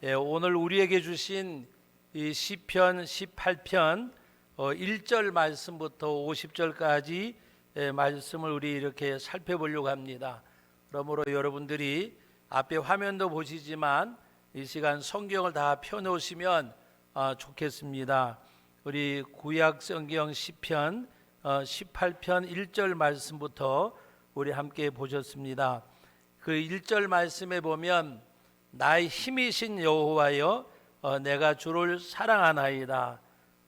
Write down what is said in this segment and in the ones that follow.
오늘 우리에게 주신 이 시편 18편 1절 말씀부터 50절까지 말씀을 우리 이렇게 살펴보려고 합니다. 그러므로 여러분들이 앞에 화면도 보시지만 이 시간 성경을 다 펴놓으시면 좋겠습니다. 우리 구약 성경 시편 18편 1절 말씀부터 우리 함께 보셨습니다. 그 1절 말씀에 보면 나의 힘이신 여호와여 내가 주를 사랑하나이다.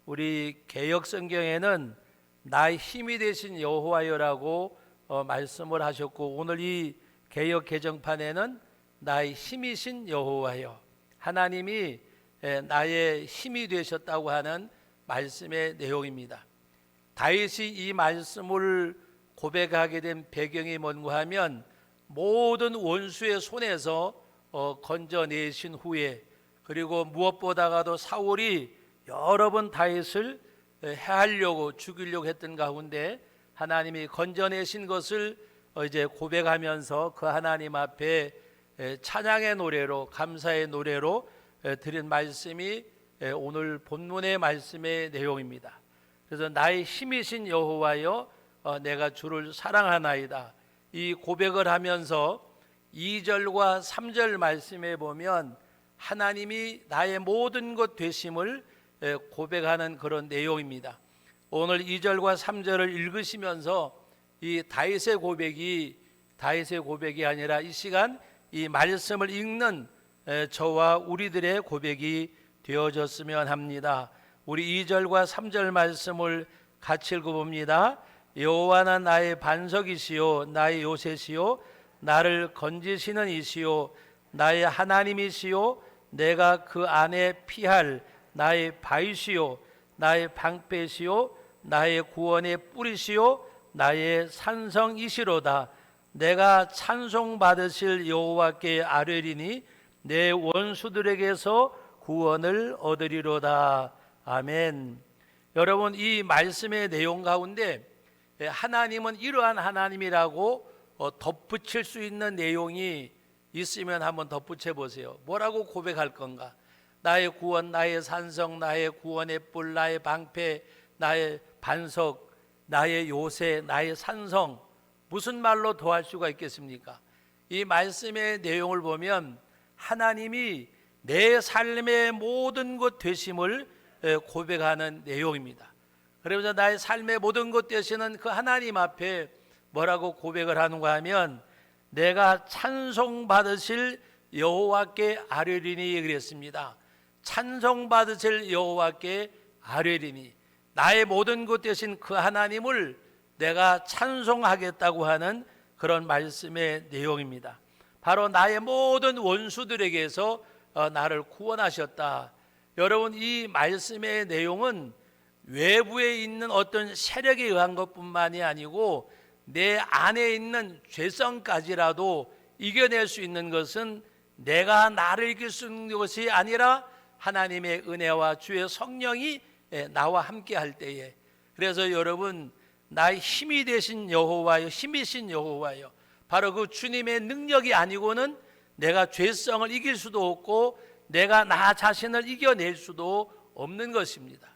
우리 개역 성경에는 나의 힘이 되신 여호와여라고 말씀을 하셨고, 오늘 이 개역 개정판에는 나의 힘이신 여호와여, 하나님이 나의 힘이 되셨다고 하는 말씀의 내용입니다. 다윗이 이 말씀을 고백하게 된 배경이 뭔가 하면 모든 원수의 손에서 건져내신 후에, 그리고 무엇보다가도 사울이 여러 번 다윗을 해하려고 죽이려고 했던 가운데 하나님이 건져내신 것을 이제 고백하면서 그 하나님 앞에 찬양의 노래로, 감사의 노래로 드린 말씀이 오늘 본문의 말씀의 내용입니다. 그래서 나의 힘이신 여호와여 내가 주를 사랑하나이다, 이 고백을 하면서 2절과 3절 말씀에 보면 하나님이 나의 모든 것 되심을 고백하는 그런 내용입니다. 오늘 2절과 3절을 읽으시면서 이 다윗의 고백이 아니라 이 시간 이 말씀을 읽는 저와 우리들의 고백이 되어졌으면 합니다. 우리 2절과 3절 말씀을 같이 읽어봅니다. 여호와는 나의 반석이시요 나의 요새시요 나를 건지시는 이시요 나의 하나님이시요 내가 그 안에 피할 나의 바위시요 나의 방패시요 나의 구원의 뿌리시요 나의 산성이시로다. 내가 찬송받으실 여호와께 아뢰리니 내 원수들에게서 구원을 얻으리로다. 아멘. 여러분, 이 말씀의 내용 가운데 하나님은 이러한 하나님이라고 덧붙일 수 있는 내용이 있으면 한번 덧붙여 보세요. 뭐라고 고백할 건가? 나의 구원, 나의 산성, 나의 구원의 뿔, 나의 방패, 나의 반석, 나의 요새, 나의 산성, 무슨 말로 더할 수가 있겠습니까? 이 말씀의 내용을 보면 하나님이 내 삶의 모든 것 되심을 고백하는 내용입니다. 그러면서 나의 삶의 모든 것 되시는 그 하나님 앞에 뭐라고 고백을 하는가 하면 내가 찬송받으실 여호와께 아뢰리니 그랬습니다. 찬송받으실 여호와께 아뢰리니, 나의 모든 것 되신 그 하나님을 내가 찬송하겠다고 하는 그런 말씀의 내용입니다. 바로 나의 모든 원수들에게서 나를 구원하셨다. 여러분, 이 말씀의 내용은 외부에 있는 어떤 세력에 의한 것뿐만이 아니고 내 안에 있는 죄성까지라도 이겨낼 수 있는 것은 내가 나를 이길 수 있는 것이 아니라 하나님의 은혜와 주의 성령이 나와 함께 할 때에, 그래서 여러분, 나의 힘이 되신 여호와여, 힘이신 여호와여, 바로 그 주님의 능력이 아니고는 내가 죄성을 이길 수도 없고 내가 나 자신을 이겨낼 수도 없는 것입니다.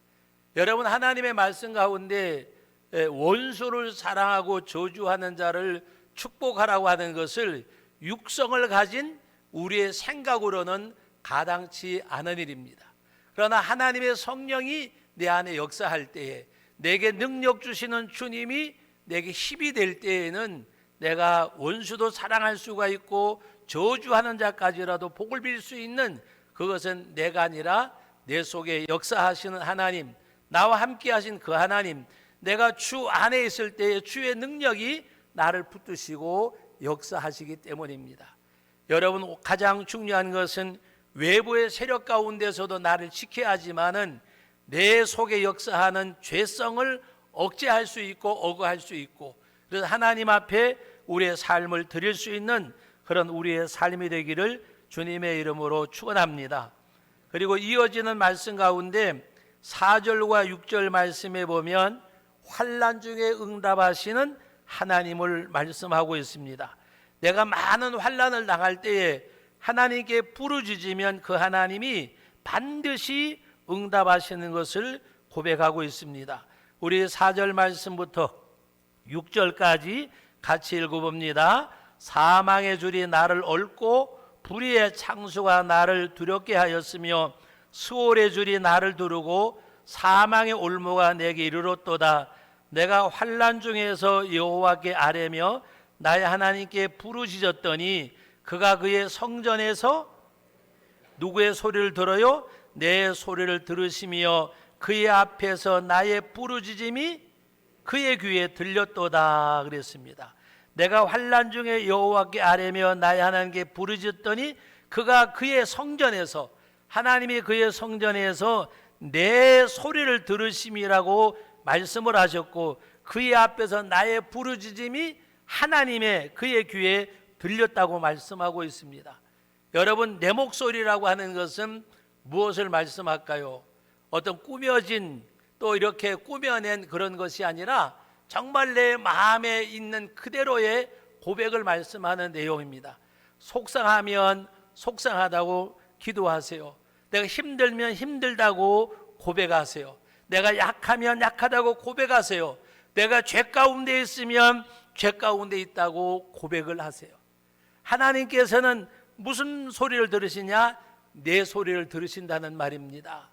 여러분, 하나님의 말씀 가운데 원수를 사랑하고 저주하는 자를 축복하라고 하는 것을 육성을 가진 우리의 생각으로는 가당치 않은 일입니다. 그러나 하나님의 성령이 내 안에 역사할 때에, 내게 능력 주시는 주님이 내게 힘이 될 때에는 내가 원수도 사랑할 수가 있고 저주하는 자까지라도 복을 빌 수 있는, 그것은 내가 아니라 내 속에 역사하시는 하나님, 나와 함께 하신 그 하나님, 내가 주 안에 있을 때에 주의 능력이 나를 붙드시고 역사하시기 때문입니다. 여러분, 가장 중요한 것은 외부의 세력 가운데서도 나를 지켜야 하지만은 내 속에 역사하는 죄성을 억제할 수 있고 억어할 수 있고, 그래서 하나님 앞에 우리의 삶을 드릴 수 있는 그런 우리의 삶이 되기를 주님의 이름으로 축원합니다. 그리고 이어지는 말씀 가운데 4절과 6절 말씀에 보면 환난 중에 응답하시는 하나님을 말씀하고 있습니다. 내가 많은 환난을 당할 때에 하나님께 부르짖으면 그 하나님이 반드시 응답하시는 것을 고백하고 있습니다. 우리 4절 말씀부터 6절까지 같이 읽어봅니다. 사망의 줄이 나를 얽고 불의의 창수가 나를 두렵게 하였으며 수월의 줄이 나를 두르고 사망의 올무가 내게 이르렀도다. 내가 환난 중에서 여호와께 아뢰며 나의 하나님께 부르짖었더니 그가 그의 성전에서 누구의 소리를 들어요? 내 소리를 들으시며 그의 앞에서 나의 부르짖음이 그의 귀에 들렸도다 그랬습니다. 내가 환난 중에 여호와께 아뢰며 나의 하나님께 부르짖었더니 그가 그의 성전에서, 하나님이 그의 성전에서 내 소리를 들으심이라고 말씀을 하셨고, 그의 앞에서 나의 부르짖음이 하나님의 그의 귀에 들렸다고 말씀하고 있습니다. 여러분, 내 목소리라고 하는 것은 무엇을 말씀할까요? 어떤 꾸며진, 또 이렇게 꾸며낸 그런 것이 아니라 정말 내 마음에 있는 그대로의 고백을 말씀하는 내용입니다. 속상하면 속상하다고 기도하세요. 내가 힘들면 힘들다고 고백하세요. 내가 약하면 약하다고 고백하세요. 내가 죄 가운데 있으면 죄 가운데 있다고 고백을 하세요. 하나님께서는 무슨 소리를 들으시냐? 내 소리를 들으신다는 말입니다.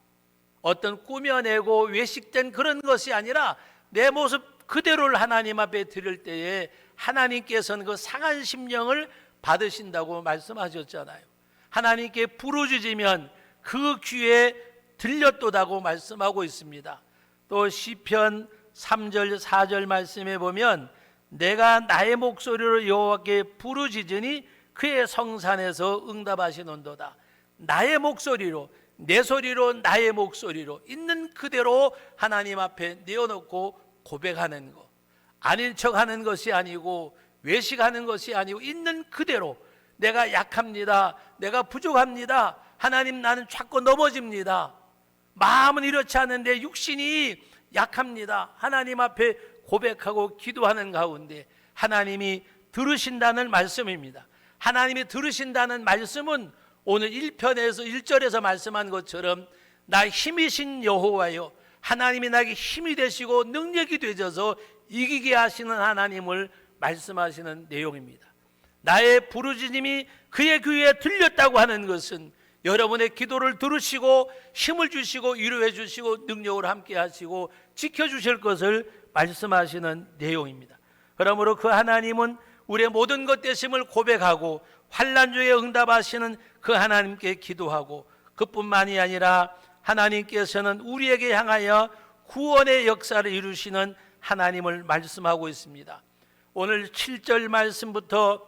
어떤 꾸며내고 외식된 그런 것이 아니라 내 모습 그대로를 하나님 앞에 드릴 때에 하나님께서는 그 상한 심령을 받으신다고 말씀하셨잖아요. 하나님께 부르짖으면 그 귀에 들렸도다고 말씀하고 있습니다. 또 시편 3절 4절 말씀에 보면 내가 나의 목소리로 여호와께 부르짖으니 그의 성산에서 응답하시는도다. 나의 목소리로, 내 소리로, 나의 목소리로 있는 그대로 하나님 앞에 내어놓고 고백하는 것, 아닌 척하는 것이 아니고 외식하는 것이 아니고 있는 그대로 내가 약합니다, 내가 부족합니다, 하나님 나는 자꾸 넘어집니다, 마음은 이렇지 않은데 육신이 약합니다, 하나님 앞에 고백하고 기도하는 가운데 하나님이 들으신다는 말씀입니다. 하나님이 들으신다는 말씀은 오늘 1편에서 1절에서 말씀한 것처럼 나 힘이신 여호와여, 하나님이 나에게 힘이 되시고 능력이 되셔서 이기게 하시는 하나님을 말씀하시는 내용입니다. 나의 부르짖음이 그의 귀에 들렸다고 하는 것은 여러분의 기도를 들으시고 힘을 주시고 위로해 주시고 능력을 함께 하시고 지켜주실 것을 말씀하시는 내용입니다. 그러므로 그 하나님은 우리의 모든 것 되심을 고백하고 환난 중에 응답하시는 그 하나님께 기도하고, 그뿐만이 아니라 하나님께서는 우리에게 향하여 구원의 역사를 이루시는 하나님을 말씀하고 있습니다. 오늘 7절 말씀부터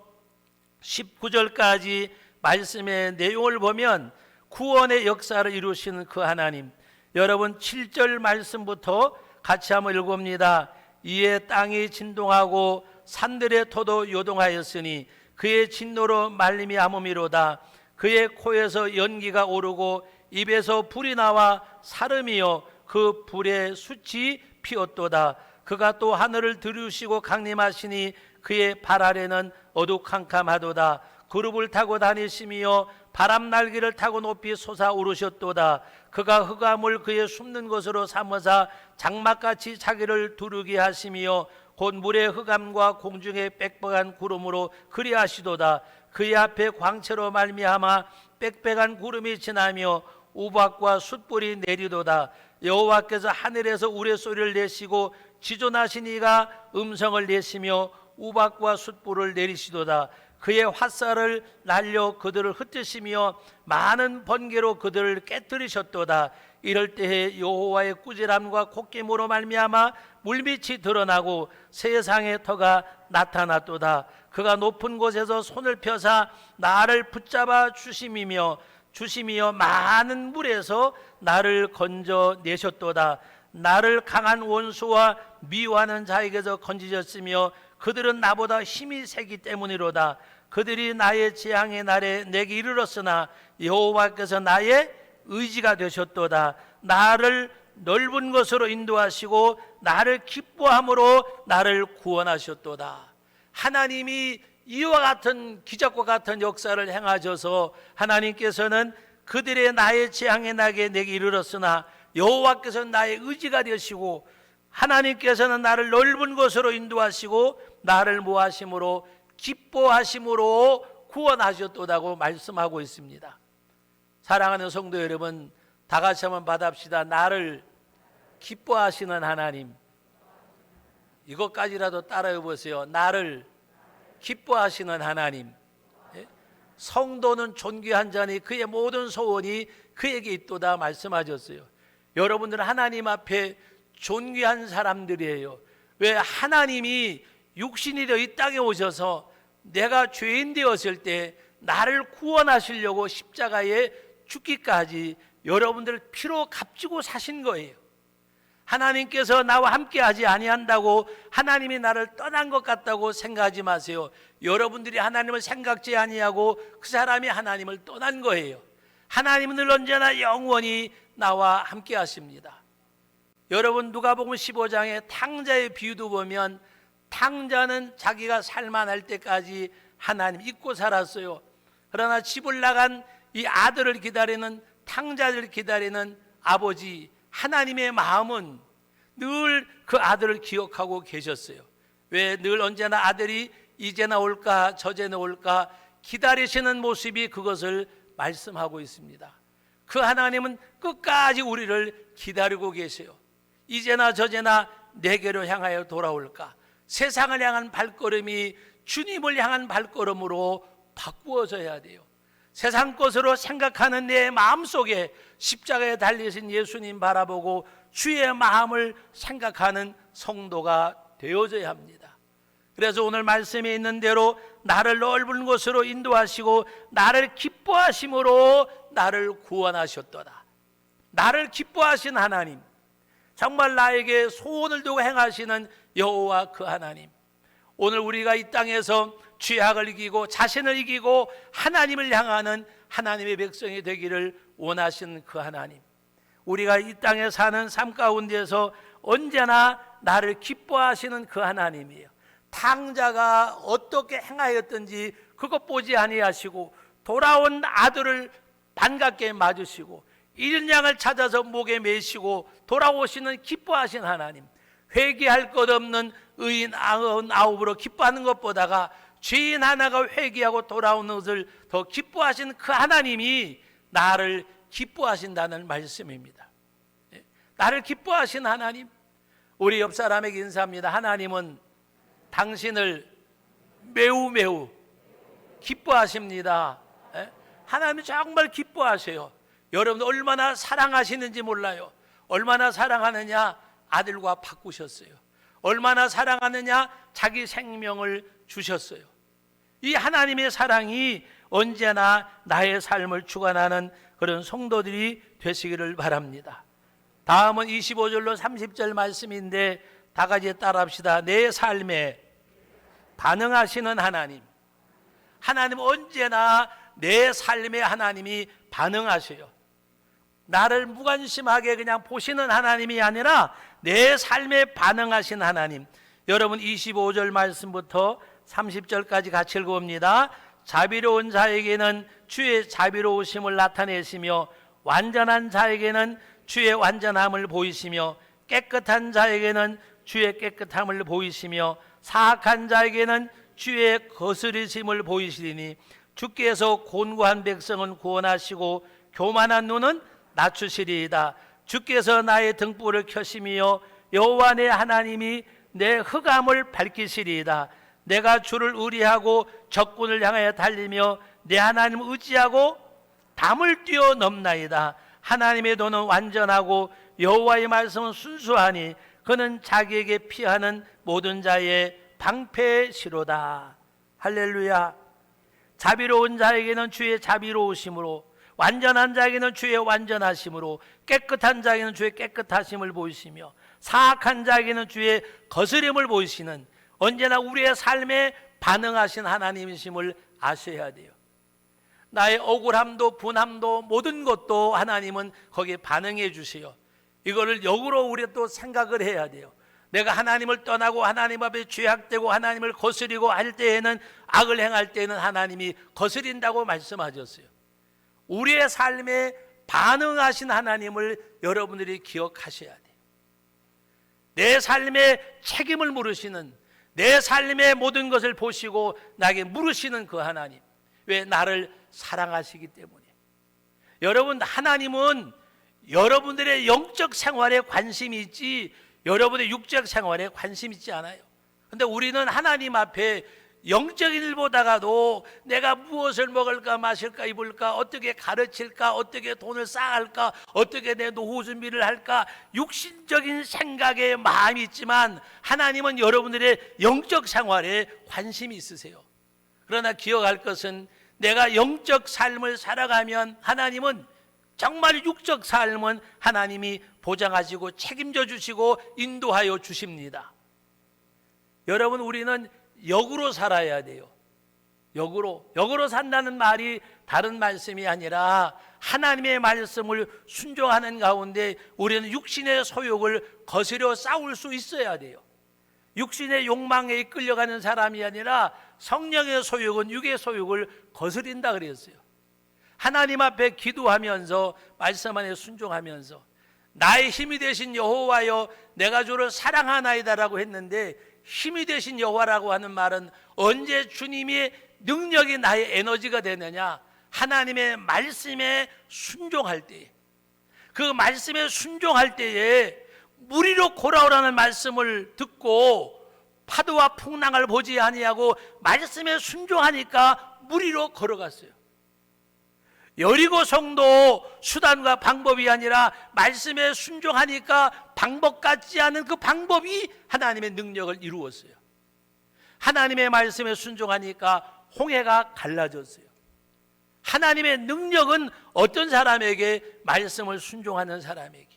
19절까지 말씀의 내용을 보면 구원의 역사를 이루시는 그 하나님, 여러분 7절 말씀부터 같이 한번 읽어봅니다. 이에 땅이 진동하고 산들의 터도 요동하였으니 그의 진노로 말미암음이로다. 그의 코에서 연기가 오르고 입에서 불이 나와 사름이여 그 불의 숯이 피었도다. 그가 또 하늘을 들으시고 강림하시니 그의 발 아래는 어두캄캄하도다. 그룹을 타고 다니시며 바람 날개를 타고 높이 솟아오르셨도다. 그가 흑암을 그의 숨는 곳으로 삼으사 장막같이 자기를 두르게 하시며 곧 물의 흑암과 공중의 빽빽한 구름으로 그리하시도다. 그의 앞에 광채로 말미암아 빽빽한 구름이 지나며 우박과 숯불이 내리도다. 여호와께서 하늘에서 우레소리를 내시고 지존하신 이가 음성을 내시며 우박과 숯불을 내리시도다. 그의 화살을 날려 그들을 흩으시며 많은 번개로 그들을 깨뜨리셨도다. 이럴 때에 여호와의 꾸지람과 콧김으로 말미암아 물빛이 드러나고 세상의 터가 나타났도다. 그가 높은 곳에서 손을 펴사 나를 붙잡아 주심이며 많은 물에서 나를 건져내셨도다. 나를 강한 원수와 미워하는 자에게서 건지셨으며 그들은 나보다 힘이 세기 때문이로다. 그들이 나의 재앙의 날에 내게 이르렀으나 여호와께서 나의 의지가 되셨도다. 나를 넓은 곳으로 인도하시고 나를 기뻐함으로 나를 구원하셨도다. 하나님이 이와 같은 기적과 같은 역사를 행하셔서 하나님께서는 그들의 나의 재앙의 낙에 내게 이르렀으나 여호와께서는 나의 의지가 되시고 하나님께서는 나를 넓은 곳으로 인도하시고 나를 모하심으로 기뻐하심으로 구원하셨도다고 말씀하고 있습니다. 사랑하는 성도 여러분, 다 같이 한번 받합시다. 나를 기뻐하시는 하나님. 이것까지라도 따라해 보세요. 나를 기뻐하시는 하나님. 성도는 존귀한 자니 그의 모든 소원이 그에게 있도다 말씀하셨어요. 여러분들은 하나님 앞에 존귀한 사람들이에요. 왜? 하나님이 육신이 되어 이 땅에 오셔서 내가 죄인 되었을 때 나를 구원하시려고 십자가에 죽기까지 여러분들을 피로 값지고 사신 거예요. 하나님께서 나와 함께 하지 아니한다고 하나님이 나를 떠난 것 같다고 생각하지 마세요. 여러분들이 하나님을 생각지 아니하고 그 사람이 하나님을 떠난 거예요. 하나님은 늘 언제나 영원히 나와 함께 하십니다. 여러분, 누가복음 15장의 탕자의 비유도 보면 탕자는 자기가 살만할 때까지 하나님 잊고 살았어요. 그러나 집을 나간 이 아들을 기다리는, 탕자를 기다리는 아버지 하나님의 마음은 늘 그 아들을 기억하고 계셨어요. 왜? 늘 언제나 아들이 이제나 올까 저제나 올까 기다리시는 모습이 그것을 말씀하고 있습니다. 그 하나님은 끝까지 우리를 기다리고 계세요. 이제나 저제나 내게로 향하여 돌아올까. 세상을 향한 발걸음이 주님을 향한 발걸음으로 바꾸어져야 돼요. 세상 것으로 생각하는 내 마음속에 십자가에 달리신 예수님 바라보고 주의 마음을 생각하는 성도가 되어져야 합니다. 그래서 오늘 말씀에 있는 대로 나를 넓은 곳으로 인도하시고 나를 기뻐하심으로 나를 구원하셨도다. 나를 기뻐하신 하나님, 정말 나에게 소원을 두고 행하시는 여호와 그 하나님, 오늘 우리가 이 땅에서 죄악을 이기고 자신을 이기고 하나님을 향하는 하나님의 백성이 되기를 원하시는 그 하나님, 우리가 이 땅에 사는 삶 가운데서 언제나 나를 기뻐하시는 그 하나님이에요. 탕자가 어떻게 행하였든지 그것 보지 아니하시고 돌아온 아들을 반갑게 맞으시고 잃은 양을 찾아서 목에 매시고 돌아오시는 기뻐하신 하나님, 회개할 것 없는 의인 99으로 기뻐하는 것보다가 죄인 하나가 회개하고 돌아오는 것을 더 기뻐하신 그 하나님이 나를 기뻐하신다는 말씀입니다. 나를 기뻐하신 하나님, 우리 옆 사람에게 인사합니다. 하나님은 당신을 매우 기뻐하십니다. 하나님이 정말 기뻐하세요. 여러분 얼마나 사랑하시는지 몰라요. 얼마나 사랑하느냐, 아들과 바꾸셨어요. 얼마나 사랑하느냐, 자기 생명을 주셨어요. 이 하나님의 사랑이 언제나 나의 삶을 주관하는 그런 성도들이 되시기를 바랍니다. 다음은 25절로 30절 말씀인데 다 같이 따라합시다. 내 삶에 반응하시는 하나님, 하나님 언제나 내 삶에 하나님이 반응하세요. 나를 무관심하게 그냥 보시는 하나님이 아니라 내 삶에 반응하신 하나님. 여러분 25절 말씀부터 30절까지 같이 읽어봅니다. 자비로운 자에게는 주의 자비로우심을 나타내시며 완전한 자에게는 주의 완전함을 보이시며 깨끗한 자에게는 주의 깨끗함을 보이시며 사악한 자에게는 주의 거스리심을 보이시리니 주께서 곤고한 백성은 구원하시고 교만한 눈은 낮추시리이다. 주께서 나의 등불을 켜시며 여호와 내 하나님이 내 흑암을 밝히시리이다. 내가 주를 의리하고 적군을 향하여 달리며 내 하나님을 의지하고 담을 뛰어넘나이다. 하나님의 도는 완전하고 여호와의 말씀은 순수하니 그는 자기에게 피하는 모든 자의 방패시로다. 할렐루야. 자비로운 자에게는 주의 자비로우심으로, 완전한 자에게는 주의 완전하심으로, 깨끗한 자에게는 주의 깨끗하심을 보이시며 사악한 자에게는 주의 거스림을 보이시는, 언제나 우리의 삶에 반응하신 하나님이심을 아셔야 돼요. 나의 억울함도 분함도 모든 것도 하나님은 거기에 반응해 주세요. 이거를 역으로 우리가 또 생각을 해야 돼요. 내가 하나님을 떠나고 하나님 앞에 죄악되고 하나님을 거스리고 할 때에는, 악을 행할 때에는 하나님이 거스린다고 말씀하셨어요. 우리의 삶에 반응하신 하나님을 여러분들이 기억하셔야 돼요. 내 삶에 책임을 물으시는, 내 삶의 모든 것을 보시고 나에게 물으시는 그 하나님. 왜? 나를 사랑하시기 때문에. 여러분, 하나님은 여러분들의 영적 생활에 관심이 있지 여러분의 육적 생활에 관심 있지 않아요. 그런데 우리는 하나님 앞에 영적인 일 보다가도 내가 무엇을 먹을까 마실까 입을까, 어떻게 가르칠까, 어떻게 돈을 쌓을까, 어떻게 내 노후 준비를 할까, 육신적인 생각에 마음이 있지만 하나님은 여러분들의 영적 생활에 관심이 있으세요. 그러나 기억할 것은, 내가 영적 삶을 살아가면 하나님은, 정말 육적 삶은 하나님이 보장하시고 책임져 주시고 인도하여 주십니다. 여러분, 우리는 역으로 살아야 돼요. 역으로 산다는 말이 다른 말씀이 아니라 하나님의 말씀을 순종하는 가운데 우리는 육신의 소욕을 거스려 싸울 수 있어야 돼요. 육신의 욕망에 끌려가는 사람이 아니라 성령의 소욕은 육의 소욕을 거스린다 그랬어요. 하나님 앞에 기도하면서, 말씀 안에 순종하면서, 나의 힘이 되신 여호와여 내가 주를 사랑하나이다라고 했는데, 힘이 되신 여호와라고 하는 말은 언제 주님의 능력이 나의 에너지가 되느냐? 하나님의 말씀에 순종할 때에, 그 말씀에 순종할 때에 무리로 걸어오라는 말씀을 듣고 파도와 풍랑을 보지 아니하고 말씀에 순종하니까 무리로 걸어갔어요. 여리고 성도 수단과 방법이 아니라 말씀에 순종하니까 방법 같지 않은 그 방법이 하나님의 능력을 이루었어요. 하나님의 말씀에 순종하니까 홍해가 갈라졌어요. 하나님의 능력은 어떤 사람에게? 말씀을 순종하는 사람에게.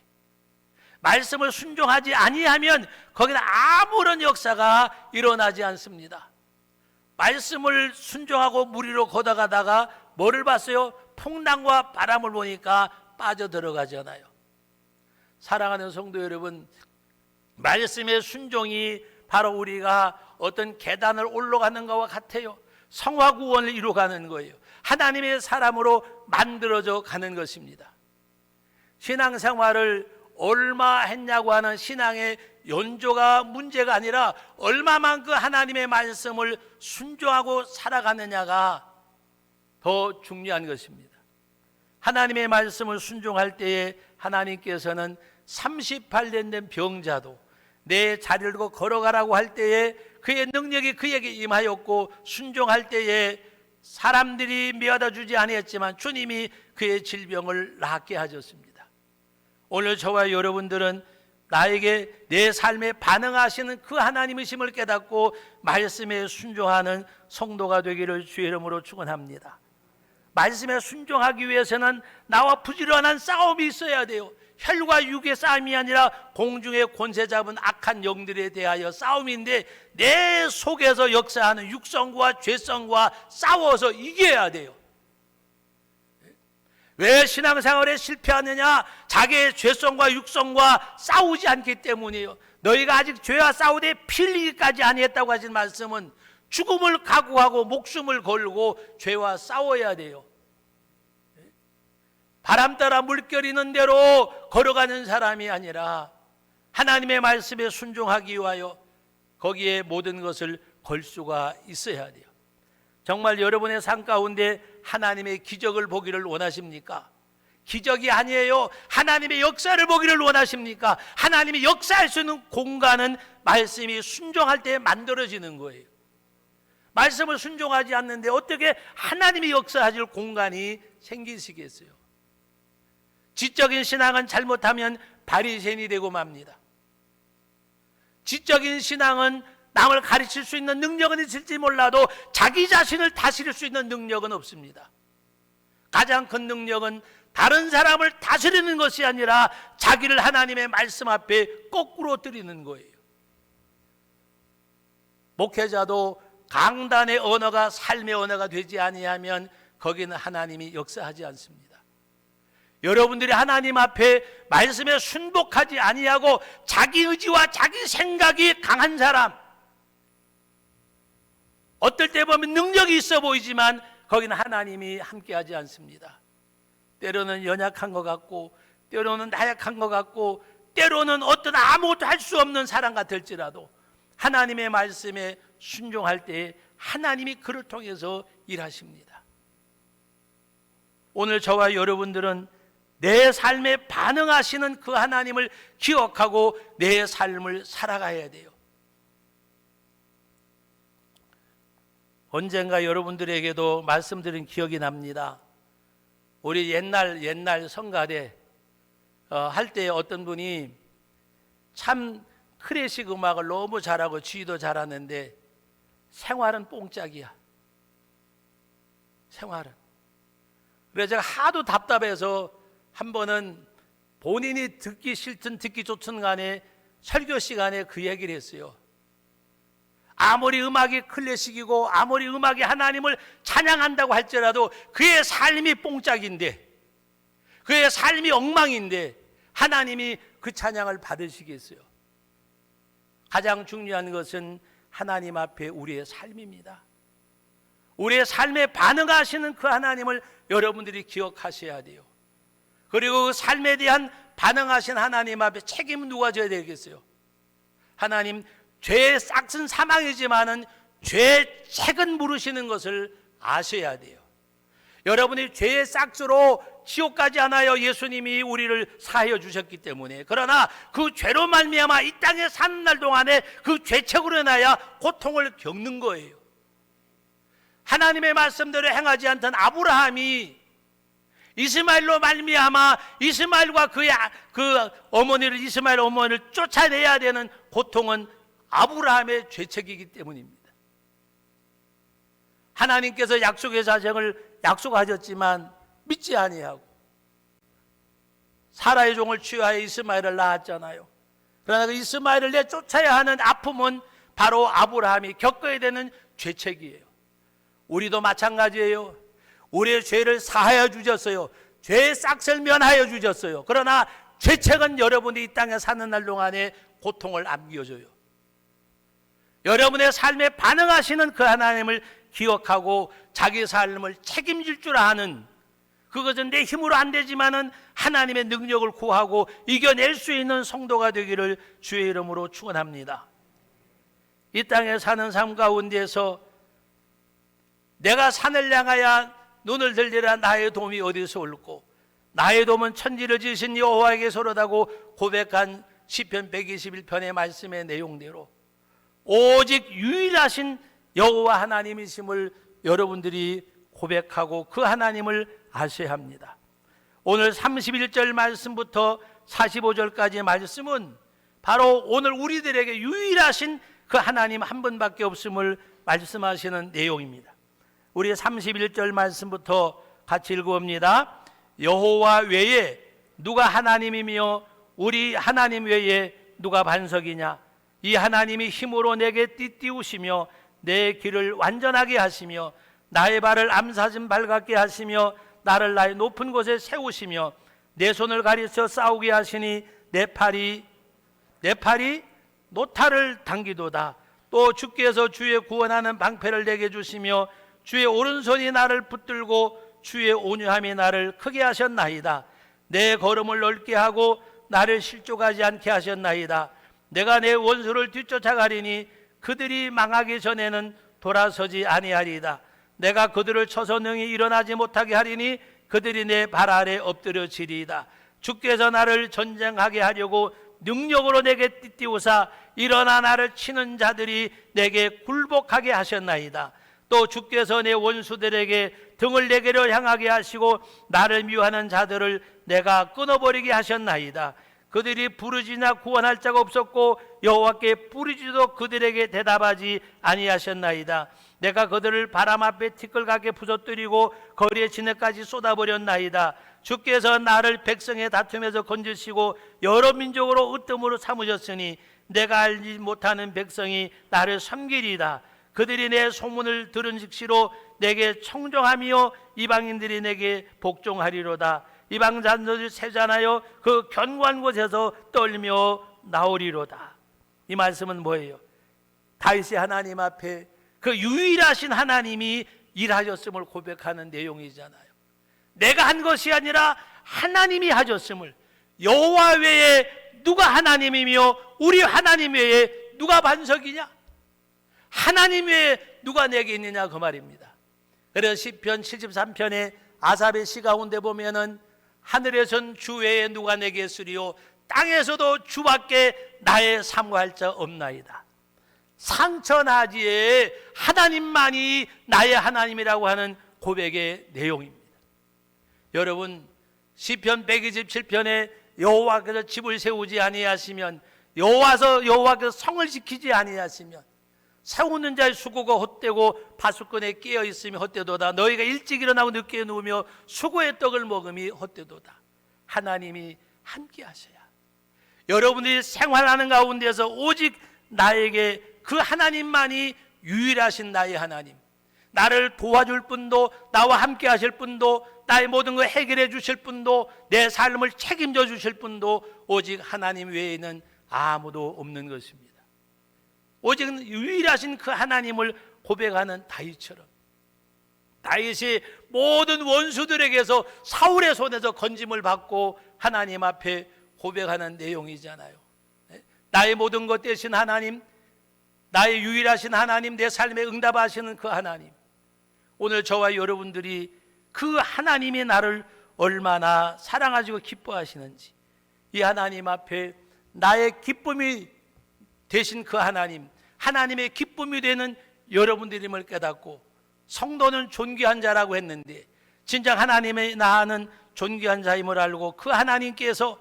말씀을 순종하지 아니하면 거기는 아무런 역사가 일어나지 않습니다. 말씀을 순종하고 무리로 걷어가다가 뭐를 봤어요? 풍랑과 바람을 보니까 빠져들어가잖아요. 사랑하는 성도 여러분, 말씀의 순종이 바로 우리가 어떤 계단을 올라가는 것과 같아요. 성화구원을 이루어가는 거예요. 하나님의 사람으로 만들어져 가는 것입니다. 신앙생활을 얼마 했냐고 하는 신앙의 연조가 문제가 아니라 얼마만큼 하나님의 말씀을 순종하고 살아가느냐가 더 중요한 것입니다. 하나님의 말씀을 순종할 때에 하나님께서는 38년 된 병자도 내 자리를 두고 걸어가라고 할 때에 그의 능력이 그에게 임하였고, 순종할 때에 사람들이 메어다 주지 아니했지만 주님이 그의 질병을 낫게 하셨습니다. 오늘 저와 여러분들은 나에게 내 삶에 반응하시는 그 하나님이심을 깨닫고 말씀에 순종하는 성도가 되기를 주의 이름으로 축원합니다. 말씀에 순종하기 위해서는 나와 부지런한 싸움이 있어야 돼요. 혈과 육의 싸움이 아니라 공중의 권세 잡은 악한 영들에 대하여 싸움인데, 내 속에서 역사하는 육성과 죄성과 싸워서 이겨야 돼요. 왜 신앙생활에 실패하느냐? 자기의 죄성과 육성과 싸우지 않기 때문이에요. 너희가 아직 죄와 싸우되 피 흘리기까지 아니했다고 하신 말씀은 죽음을 각오하고 목숨을 걸고 죄와 싸워야 돼요. 바람 따라 물결이는 대로 걸어가는 사람이 아니라 하나님의 말씀에 순종하기 위하여 거기에 모든 것을 걸 수가 있어야 돼요. 정말 여러분의 삶 가운데 하나님의 기적을 보기를 원하십니까? 기적이 아니에요. 하나님의 역사를 보기를 원하십니까? 하나님이 역사할 수 있는 공간은 말씀이 순종할 때 만들어지는 거예요. 말씀을 순종하지 않는데 어떻게 하나님이 역사하실 공간이 생기시겠어요? 지적인 신앙은 잘못하면 바리새인이 되고 맙니다. 지적인 신앙은 남을 가르칠 수 있는 능력은 있을지 몰라도 자기 자신을 다스릴 수 있는 능력은 없습니다. 가장 큰 능력은 다른 사람을 다스리는 것이 아니라 자기를 하나님의 말씀 앞에 거꾸로 드리는 거예요. 목회자도 강단의 언어가 삶의 언어가 되지 아니하면 거기는 하나님이 역사하지 않습니다. 여러분들이 하나님 앞에 말씀에 순복하지 아니하고 자기 의지와 자기 생각이 강한 사람, 어떨 때 보면 능력이 있어 보이지만 거기는 하나님이 함께하지 않습니다. 때로는 연약한 것 같고, 때로는 나약한 것 같고, 때로는 어떤 아무것도 할 수 없는 사람 같을지라도 하나님의 말씀에 순종할 때 하나님이 그를 통해서 일하십니다. 오늘 저와 여러분들은 내 삶에 반응하시는 그 하나님을 기억하고 내 삶을 살아가야 돼요. 언젠가 여러분들에게도 말씀드린 기억이 납니다. 우리 옛날 성가대 할 때 어떤 분이 참 클래식 음악을 너무 잘하고 지휘도 잘하는데 생활은 뽕짝이야. 생활은. 그래서 제가 하도 답답해서 한 번은 본인이 듣기 싫든 듣기 좋든 간에 설교 시간에 그 얘기를 했어요. 아무리 음악이 클래식이고 아무리 음악이 하나님을 찬양한다고 할지라도 그의 삶이 뽕짝인데, 그의 삶이 엉망인데 하나님이 그 찬양을 받으시겠어요? 가장 중요한 것은 하나님 앞에 우리의 삶입니다. 우리의 삶에 반응하시는 그 하나님을 여러분들이 기억하셔야 돼요. 그리고 그 삶에 대한 반응하신 하나님 앞에 책임은 누가 져야 되겠어요? 하나님, 죄의 싹은 사망이지만은 죄의 책은 물으시는 것을 아셔야 돼요. 여러분이 죄의 싹으로 지옥 가지 않아요. 예수님이 우리를 사하여 주셨기 때문에. 그러나 그 죄로 말미암아 이 땅에 사는 날 동안에 그 죄책으로 인하여 고통을 겪는 거예요. 하나님의 말씀대로 행하지 않던 아브라함이 이스마엘로 말미암아 이스마엘과 그 어머니를, 이스마엘 어머니를 쫓아내야 되는 고통은 아브라함의 죄책이기 때문입니다. 하나님께서 약속의 자식을 약속하셨지만 믿지 아니하고 사라의 종을 취하여 이스마엘을 낳았잖아요. 그러나 그 이스마엘을 내쫓아야 하는 아픔은 바로 아브라함이 겪어야 되는 죄책이에요. 우리도 마찬가지예요. 우리의 죄를 사하여 주셨어요. 죄의 싹을 면하여 주셨어요. 그러나 죄책은 여러분이 이 땅에 사는 날 동안에 고통을 안겨줘요. 여러분의 삶에 반응하시는 그 하나님을 기억하고 자기 삶을 책임질 줄 아는, 그것은 내 힘으로 안 되지만은 하나님의 능력을 구하고 이겨낼 수 있는 성도가 되기를 주의 이름으로 축원합니다. 이 땅에 사는 삶 가운데서 내가 산을 향하여 눈을 들리라 나의 도움이 어디서 올고 나의 도움은 천지를 지으신 여호와에게서로다고 고백한 시편 121편의 말씀의 내용대로 오직 유일하신 여호와 하나님이심을 여러분들이 고백하고 그 하나님을 아셔야 합니다. 오늘 31절 말씀부터 45절까지의 말씀은 바로 오늘 우리들에게 유일하신 그 하나님 한 분밖에 없음을 말씀하시는 내용입니다. 우리 31절 말씀부터 같이 읽어봅니다. 여호와 외에 누가 하나님이며 우리 하나님 외에 누가 반석이냐? 이 하나님이 힘으로 내게 띠띠우시며 내 길을 완전하게 하시며 나의 발을 암사진 밝게 하시며 나를 나의 높은 곳에 세우시며 내 손을 가리쳐 싸우게 하시니 내 팔이 노타를 당기도다. 또 주께서 주의 구원하는 방패를 내게 주시며 주의 오른손이 나를 붙들고 주의 온유함이 나를 크게 하셨나이다. 내 걸음을 넓게 하고 나를 실족하지 않게 하셨나이다. 내가 내 원수를 뒤쫓아가리니 그들이 망하기 전에는 돌아서지 아니하리이다. 내가 그들을 쳐서 능히 일어나지 못하게 하리니 그들이 내 발 아래 엎드려지리이다. 주께서 나를 전쟁하게 하려고 능력으로 내게 띠띠우사 일어나 나를 치는 자들이 내게 굴복하게 하셨나이다. 또 주께서 내 원수들에게 등을 내게로 향하게 하시고 나를 미워하는 자들을 내가 끊어버리게 하셨나이다. 그들이 부르짖나 구원할 자가 없었고 여호와께 부르짖어도 그들에게 대답하지 아니하셨나이다. 내가 그들을 바람 앞에 티끌같게 부서뜨리고 거리에 진해까지 쏟아버렸나이다. 주께서 나를 백성의 다툼에서 건지시고 여러 민족으로 으뜸으로 삼으셨으니 내가 알지 못하는 백성이 나를 섬기리이다. 그들이 내 소문을 들은 즉시로 내게 청종하며 이방인들이 내게 복종하리로다. 이방 잔소리 세잔하여 그 견고한 곳에서 떨며 나오리로다. 이 말씀은 뭐예요? 다윗이 하나님 앞에 그 유일하신 하나님이 일하셨음을 고백하는 내용이잖아요. 내가 한 것이 아니라 하나님이 하셨음을, 여호와 외에 누가 하나님이며 우리 하나님 외에 누가 반석이냐? 하나님 외에 누가 내게 있느냐, 그 말입니다. 그래서 시편 73편에 아삽의 시 가운데 보면은 하늘에선 주 외에 누가 내게 있으리요 땅에서도 주밖에 나의 사모할 자 없나이다. 상처나지에 하나님만이 나의 하나님이라고 하는 고백의 내용입니다. 여러분, 시편 127편에 여호와께서 집을 세우지 아니하시면, 여호와께서 성을 지키지 아니하시면 세우는 자의 수고가 헛되고 파수꾼에 깨어 있으면 헛되도다. 너희가 일찍 일어나고 늦게 누우며 수고의 떡을 먹음이 헛되도다. 하나님이 함께 하셔야, 여러분들이 생활하는 가운데서 오직 나에게 그 하나님만이 유일하신 나의 하나님, 나를 도와줄 분도, 나와 함께 하실 분도, 나의 모든 걸 해결해 주실 분도, 내 삶을 책임져 주실 분도 오직 하나님 외에는 아무도 없는 것입니다. 오직 유일하신 그 하나님을 고백하는 다윗처럼, 다윗이 모든 원수들에게서 사울의 손에서 건짐을 받고 하나님 앞에 고백하는 내용이잖아요. 나의 모든 것 되신 하나님, 나의 유일하신 하나님, 내 삶에 응답하시는 그 하나님, 오늘 저와 여러분들이 그 하나님이 나를 얼마나 사랑하시고 기뻐하시는지, 이 하나님 앞에 나의 기쁨이 되신 그 하나님, 하나님의 기쁨이 되는 여러분들임을 깨닫고, 성도는 존귀한 자라고 했는데 진정 하나님의 나는 존귀한 자임을 알고, 그 하나님께서,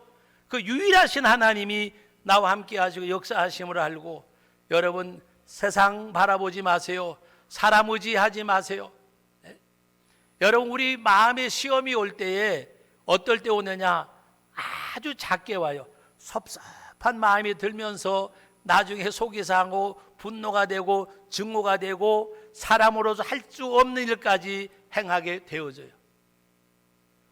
그 유일하신 하나님이 나와 함께 하시고 역사하심을 알고, 여러분, 세상 바라보지 마세요. 사람 의지하지 마세요. 여러분, 우리 마음의 시험이 올 때에 어떨 때 오느냐? 아주 작게 와요. 섭섭한 마음이 들면서 나중에 속이 상하고 분노가 되고 증오가 되고 사람으로서 할 수 없는 일까지 행하게 되어져요.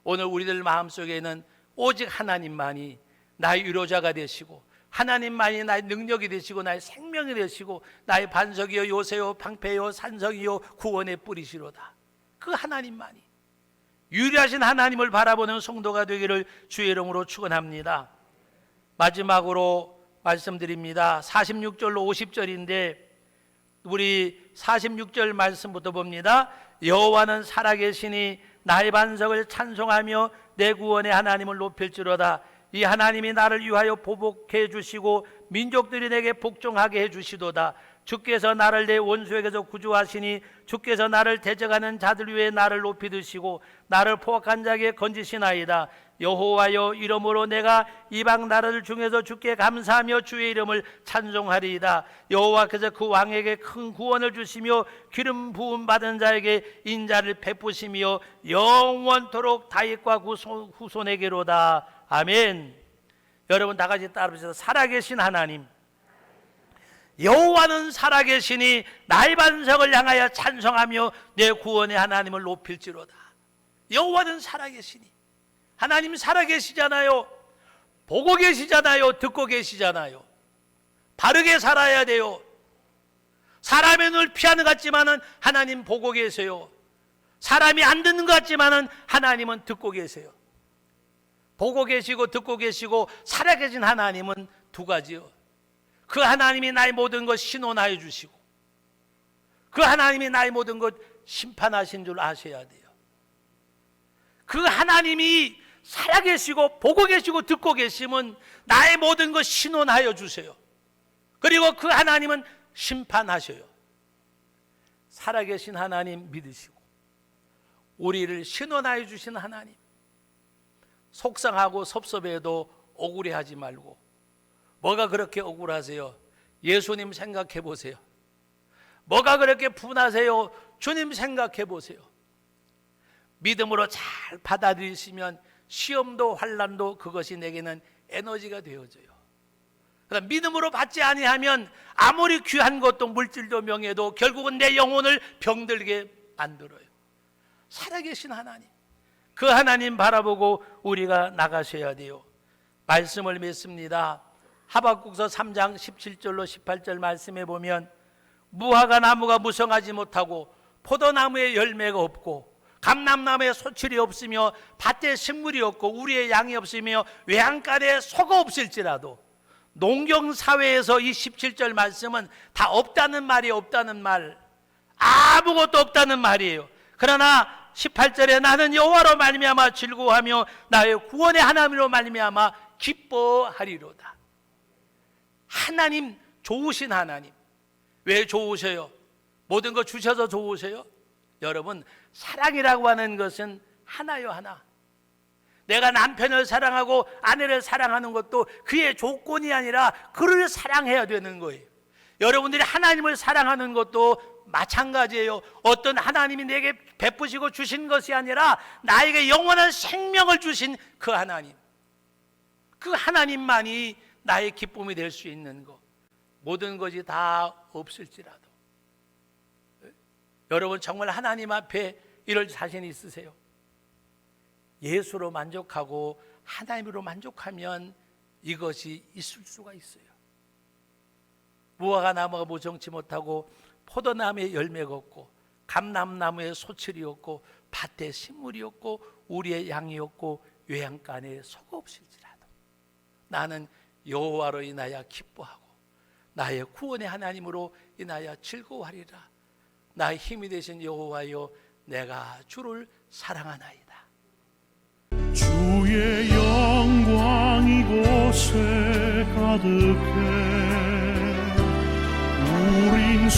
오늘 우리들 마음속에는 오직 하나님만이 나의 위로자가 되시고, 하나님만이 나의 능력이 되시고 나의 생명이 되시고 나의 반석이요 요새요 방패요 산성이요 구원의 뿌리시로다. 그 하나님만이, 유일하신 하나님을 바라보는 성도가 되기를 주의 이름으로 축원합니다. 마지막으로 말씀드립니다. 46절로 50절인데 우리 46절 말씀부터 봅니다. 여호와는 살아계시니 나의 반석을 찬송하며 내 구원의 하나님을 높일지로다. 이 하나님이 나를 위하여 보복해 주시고 민족들이 내게 복종하게 해 주시도다. 주께서 나를 내 원수에게서 구주하시니 주께서 나를 대적하는 자들 위에 나를 높이 드시고 나를 포악한 자에게 건지시나이다. 여호와여, 이름으로 내가 이방 나라들 중에서 주께 감사하며 주의 이름을 찬송하리이다. 여호와께서 그 왕에게 큰 구원을 주시며 기름 부음 받은 자에게 인자를 베푸시며 영원토록 다윗과 후손에게로다. 아멘. 여러분 다 같이 따라하시죠. 살아계신 하나님, 여호와는 살아계시니 나의 반석을 향하여 찬송하며 내 구원의 하나님을 높일지로다. 여호와는 살아계시니, 하나님 살아계시잖아요. 보고 계시잖아요. 듣고 계시잖아요. 바르게 살아야 돼요. 사람의 눈을 피하는 것 같지만은 하나님 보고 계세요. 사람이 안 듣는 것 같지만은 하나님은 듣고 계세요. 보고 계시고 듣고 계시고 살아계신 하나님은 두 가지요. 그 하나님이 나의 모든 것 신원하여 주시고, 그 하나님이 나의 모든 것 심판하신 줄 아셔야 돼요. 그 하나님이 살아계시고 보고 계시고 듣고 계시면 나의 모든 것 신원하여 주세요. 그리고 그 하나님은 심판하셔요. 살아계신 하나님 믿으시고 우리를 신원하여 주신 하나님, 속상하고 섭섭해도 억울해하지 말고, 뭐가 그렇게 억울하세요? 예수님 생각해 보세요. 뭐가 그렇게 분하세요? 주님 생각해 보세요. 믿음으로 잘 받아들이시면 시험도 환난도 그것이 내게는 에너지가 되어져요. 그러나 믿음으로 받지 아니하면 아무리 귀한 것도 물질도 명예도 결국은 내 영혼을 병들게 만들어요. 살아계신 하나님, 그 하나님 바라보고 우리가 나가셔야 돼요. 말씀을 맺습니다. 하박국서 3장 17절로 18절 말씀에 보면 무화과 나무가 무성하지 못하고 포도나무에 열매가 없고 감람나무에 소출이 없으며 밭에 식물이 없고 우리의 양이 없으며 외양간에 소가 없을지라도, 농경사회에서 이 17절 말씀은 다 없다는 말이 없다는 말, 아무것도 없다는 말이에요. 그러나 18절에 나는 여호와로 말미암아 즐거워하며 나의 구원의 하나님으로 말미암아 기뻐하리로다. 하나님, 좋으신 하나님. 왜 좋으셔요? 모든 거 주셔서 좋으셔요? 여러분, 사랑이라고 하는 것은 하나요, 하나. 내가 남편을 사랑하고 아내를 사랑하는 것도 그의 조건이 아니라 그를 사랑해야 되는 거예요. 여러분들이 하나님을 사랑하는 것도 마찬가지예요. 어떤 하나님이 내게 베푸시고 주신 것이 아니라 나에게 영원한 생명을 주신 그 하나님, 그 하나님만이 나의 기쁨이 될 수 있는 것. 모든 것이 다 없을지라도 여러분, 정말 하나님 앞에 이럴 자신 있으세요? 예수로 만족하고 하나님으로 만족하면 이것이 있을 수가 있어요. 무화과 나무가 무성치 못하고 포도나무에 열매가 없고 감람나무에 소출이 없고 밭에 식물이 없고 우리의 양이 없고 외양간에 소가 없을지라도 나는 여호와로 인하여 기뻐하고 나의 구원의 하나님으로 인하여 즐거워하리라. 나의 힘이 되신 여호와여, 내가 주를 사랑하나이다. 주의 영광 이곳에 가득해 우린